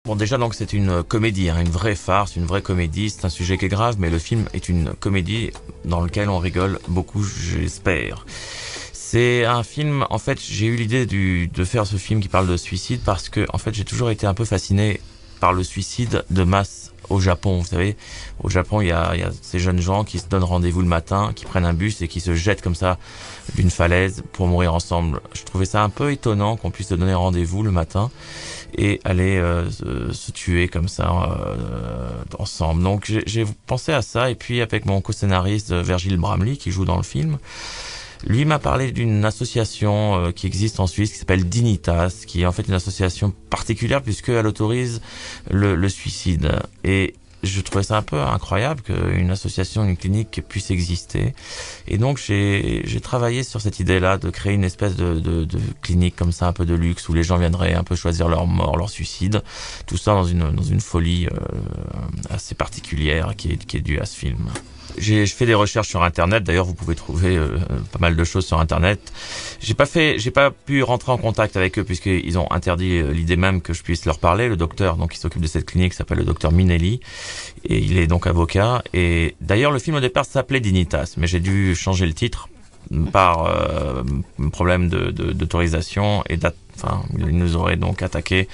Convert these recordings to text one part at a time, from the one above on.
Bon, déjà, donc, c'est une comédie, hein, une vraie farce, une vraie comédie. C'est un sujet qui est grave, mais le film est une comédie dans lequel on rigole beaucoup, j'espère. C'est un film, en fait, j'ai eu l'idée de faire ce film qui parle de suicide parce que, en fait, j'ai toujours été un peu fasciné par le suicide de masse au Japon. Vous savez, au Japon, il y a ces jeunes gens qui se donnent rendez-vous le matin, qui prennent un bus et qui se jettent comme ça d'une falaise pour mourir ensemble. Je trouvais ça un peu étonnant qu'on puisse se donner rendez-vous le matin et aller se tuer comme ça ensemble. Donc j'ai pensé à ça, et puis avec mon co-scénariste Virgile Bramley qui joue dans le film, lui m'a parlé d'une association qui existe en Suisse qui s'appelle Dignitas, qui est en fait une association particulière puisqu'elle autorise le suicide. Et je trouvais ça un peu incroyable qu'une association, une clinique puisse exister. Et donc j'ai travaillé sur cette idée-là de créer une espèce de clinique comme ça, un peu de luxe, où les gens viendraient un peu choisir leur mort, leur suicide. Tout ça dans une folie assez particulière qui est due à ce film. Je fais des recherches sur Internet. D'ailleurs, vous pouvez trouver pas mal de choses sur Internet. J'ai pas pu rentrer en contact avec eux puisqu'ils ont interdit l'idée même que je puisse leur parler. Le docteur, donc, qui s'occupe de cette clinique s'appelle le docteur Minelli et il est donc avocat. Et d'ailleurs, le film au départ s'appelait Dignitas, mais j'ai dû changer le titre par problème d'autorisation et enfin, ils nous auraient donc attaqué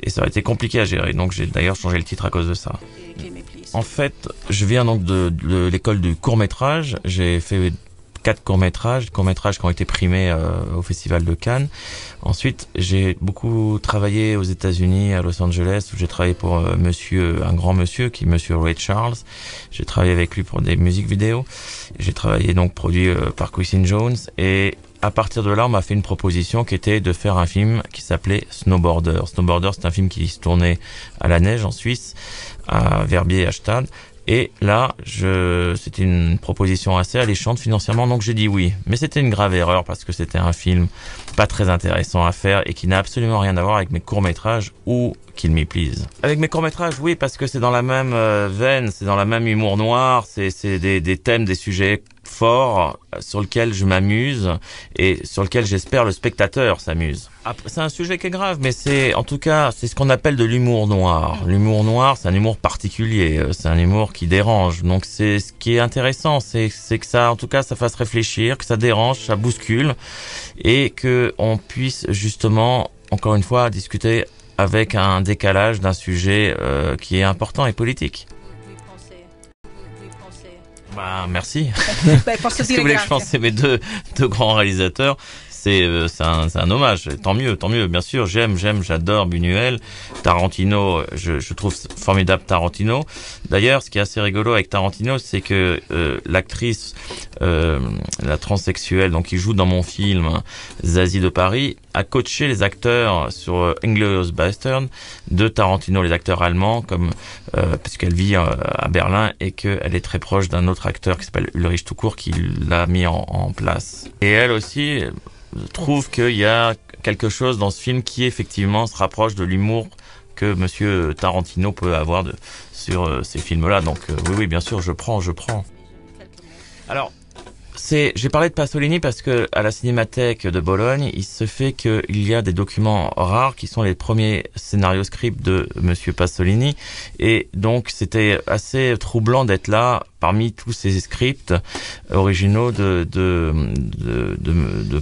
et ça aurait été compliqué à gérer. Donc j'ai d'ailleurs changé le titre à cause de ça. En fait, je viens donc de l'école du court-métrage. J'ai fait 4 courts-métrages qui ont été primés au Festival de Cannes. Ensuite, j'ai beaucoup travaillé aux États-Unis, à Los Angeles, où j'ai travaillé pour un grand monsieur, qui est monsieur Ray Charles. J'ai travaillé avec lui pour des musiques vidéo. J'ai travaillé donc produit par Quincy Jones, et à partir de là, on m'a fait une proposition qui était de faire un film qui s'appelait Snowboarder. Snowboarder, c'est un film qui se tournait à la neige en Suisse, à Verbier, à Stade. Et là, c'était une proposition assez alléchante financièrement, donc j'ai dit oui. Mais c'était une grave erreur parce que c'était un film pas très intéressant à faire et qui n'a absolument rien à voir avec mes courts-métrages ou Kill Me Please. Avec mes courts-métrages, oui, parce que c'est dans la même veine, c'est dans la même humour noir, c'est des thèmes, des sujets forts sur lesquels je m'amuse et sur lesquels j'espère le spectateur s'amuse. C'est un sujet qui est grave, mais c'est ce qu'on appelle de l'humour noir. L'humour noir, c'est un humour particulier, c'est un humour qui dérange. Donc c'est ce qui est intéressant, c'est que ça, en tout cas, ça fasse réfléchir, que ça dérange, ça bouscule, et que on puisse justement, encore une fois, discuter avec un décalage d'un sujet qui est important et politique. Bah merci. Qu'est-ce que vous voulez que je pense? C'est mes deux grands réalisateurs. C'est un hommage. Tant mieux, bien sûr. J'adore Buñuel. Tarantino, je trouve formidable Tarantino. D'ailleurs, ce qui est assez rigolo avec Tarantino, c'est que l'actrice, la transsexuelle, donc qui joue dans mon film Zazie de Paris, a coaché les acteurs sur Inglourious Basterds de Tarantino, les acteurs allemands, comme puisqu'elle vit à Berlin et qu'elle est très proche d'un autre acteur qui s'appelle Ulrich Tukur qui l'a mis en place. Et elle aussi trouve qu'il y a quelque chose dans ce film qui effectivement se rapproche de l'humour que monsieur Tarantino peut avoir sur ces films-là. Donc oui, bien sûr, je prends. Alors, j'ai parlé de Pasolini parce que à la Cinémathèque de Bologne, il se fait qu'il y a des documents rares qui sont les premiers scénarios scripts de monsieur Pasolini, et donc c'était assez troublant d'être là parmi tous ces scripts originaux de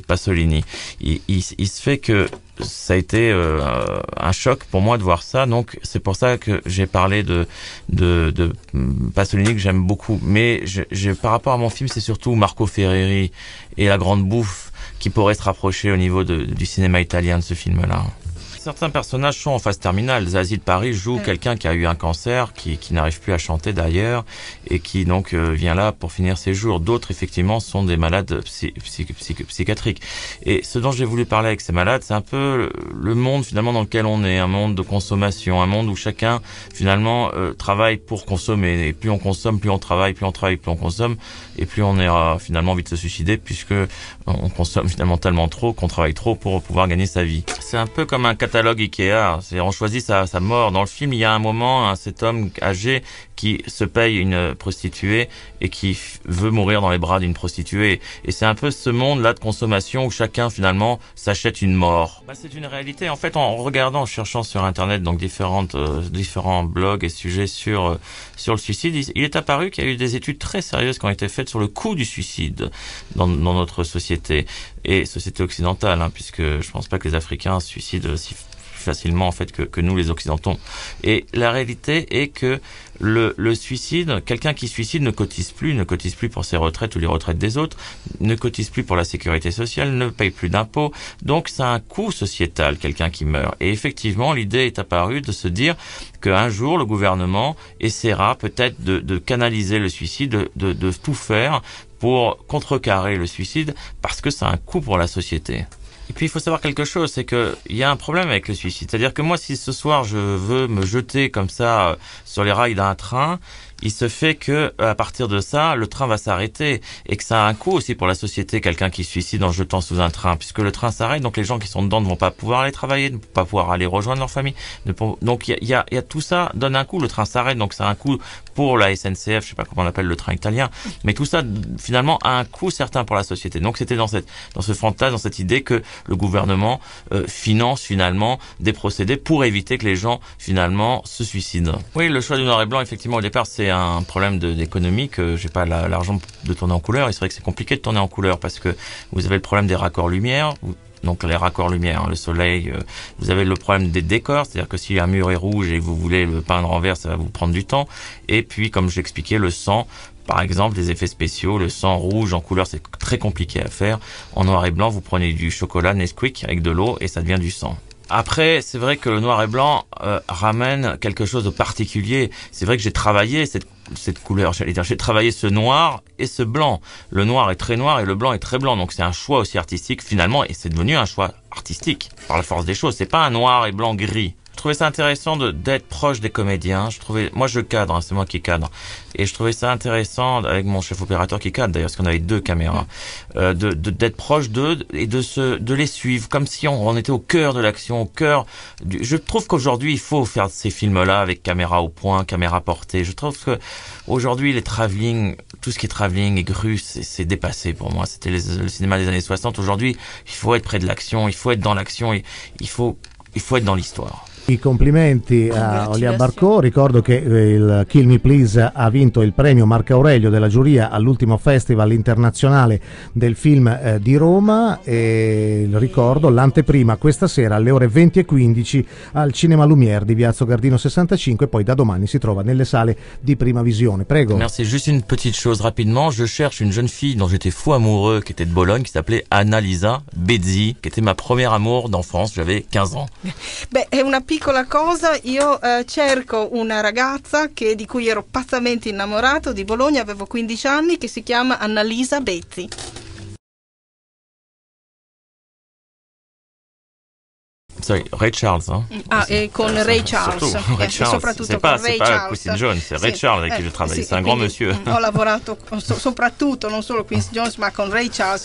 Pasolini. Il se fait que ça a été un choc pour moi de voir ça, donc c'est pour ça que j'ai parlé de Pasolini, que j'aime beaucoup. Mais par rapport à mon film, c'est surtout Marco Ferreri et La Grande Bouffe qui pourraient se rapprocher au niveau du cinéma italien de ce film-là. Certains personnages sont en phase terminale. Zazie de Paris joue quelqu'un qui a eu un cancer, qui n'arrive plus à chanter d'ailleurs, et qui donc vient là pour finir ses jours. D'autres, effectivement, sont des malades psychiatriques. Et ce dont j'ai voulu parler avec ces malades, c'est un peu le monde finalement dans lequel on est, un monde de consommation, un monde où chacun finalement travaille pour consommer. Et plus on consomme, plus on travaille, plus on consomme, et plus on aura finalement envie de se suicider puisque on consomme finalement tellement trop qu'on travaille trop pour pouvoir gagner sa vie. C'est un peu comme un catalogue Ikea. On choisit sa mort. Dans le film, il y a un moment, cet homme âgé qui se paye une prostituée et qui veut mourir dans les bras d'une prostituée. Et c'est un peu ce monde-là de consommation où chacun finalement s'achète une mort. C'est une réalité. En fait, en regardant, en cherchant sur Internet donc différents blogs et sujets sur le suicide, il est apparu qu'il y a eu des études très sérieuses qui ont été faites sur le coût du suicide dans notre société et société occidentale, puisque je pense pas que les Africains se suicident si facilement en fait que nous les Occidentaux. Et la réalité est que le suicide, quelqu'un qui suicide ne cotise plus pour ses retraites ou les retraites des autres, ne cotise plus pour la sécurité sociale, ne paye plus d'impôts. Donc c'est un coût sociétal, quelqu'un qui meurt. Et effectivement, l'idée est apparue de se dire qu'un jour le gouvernement essaiera peut-être de canaliser le suicide, de tout faire pour contrecarrer le suicide, parce que c'est un coût pour la société. Et puis il faut savoir quelque chose, c'est que il y a un problème avec le suicide. C'est-à-dire que moi, si ce soir je veux me jeter comme ça sur les rails d'un train, il se fait que à partir de ça, le train va s'arrêter et que ça a un coût aussi pour la société, quelqu'un qui se suicide en se jetant sous un train, puisque le train s'arrête, donc les gens qui sont dedans ne vont pas pouvoir aller travailler, ne vont pas pouvoir aller rejoindre leur famille. Donc il y a tout ça donne un coût, le train s'arrête, donc ça a un coût pour la SNCF, je sais pas comment on appelle le train italien, mais tout ça finalement a un coût certain pour la société. Donc c'était dans ce fantasme, dans cette idée que le gouvernement finance finalement des procédés pour éviter que les gens finalement se suicident. Oui, le choix du noir et blanc, effectivement, au départ, c'est un problème d'économie, que j'ai pas l'argent de tourner en couleur. Et c'est vrai que c'est compliqué de tourner en couleur parce que vous avez le problème des raccords lumière. Donc les raccords lumière, le soleil, vous avez le problème des décors, c'est-à-dire que si un mur est rouge et vous voulez le peindre en vert, ça va vous prendre du temps. Et puis, comme j'expliquais, le sang, par exemple, les effets spéciaux, le sang rouge en couleur, c'est très compliqué à faire. En noir et blanc, vous prenez du chocolat Nesquik avec de l'eau et ça devient du sang. Après, c'est vrai que le noir et blanc ramène quelque chose de particulier. C'est vrai que j'ai travaillé cette couleur, j'ai travaillé ce noir et ce blanc. Le noir est très noir et le blanc est très blanc. Donc c'est un choix aussi artistique finalement, et c'est devenu un choix artistique par la force des choses. C'est pas un noir et blanc gris. Je trouvais ça intéressant d'être proche des comédiens. Moi je cadre, c'est moi qui cadre, et je trouvais ça intéressant avec mon chef opérateur qui cadre d'ailleurs, parce qu'on avait 2 caméras, d'être proche d'eux et de les suivre comme si on était au cœur de l'action, au cœur je trouve qu'aujourd'hui il faut faire ces films-là avec caméra au point, caméra portée. Je trouve que aujourd'hui tout ce qui est travelling et grue, c'est dépassé pour moi. C'était le cinéma des années 60. Aujourd'hui, il faut être près de l'action, il faut être dans l'action, il faut être dans l'histoire. I complimenti a Olia Barcò. Ricordo che il Kill Me Please ha vinto il premio Marco Aurelio della giuria all'ultimo Festival internazionale del film di Roma, e ricordo l'anteprima questa sera alle ore 20:15 al Cinema Lumière di Piazza Gardino 65, poi da domani si trova nelle sale di Prima Visione. Prego. Merci, juste une petite chose rapidement, je cherche une jeune fille dont j'étais fou amoureux, qui était de Bologne, qui s'appelait Annalisa Bezzi, qui était ma première amour d'enfance, j'avais 15 ans. Beh, è una piccola cosa, io cerco una ragazza di cui ero pazzamente innamorato, di Bologna, avevo 15 anni, che si chiama Annalisa Bezzi. Sorry, Ray Charles, hein? Et con Ray Charles. Soprattutto con Ray Charles. C'est pas Quincy Jones, c'est Ray Charles avec qui je travaille, c'est un grand monsieur. Ho lavorato soprattutto, non solo Quincy Jones, ma con Ray Charles.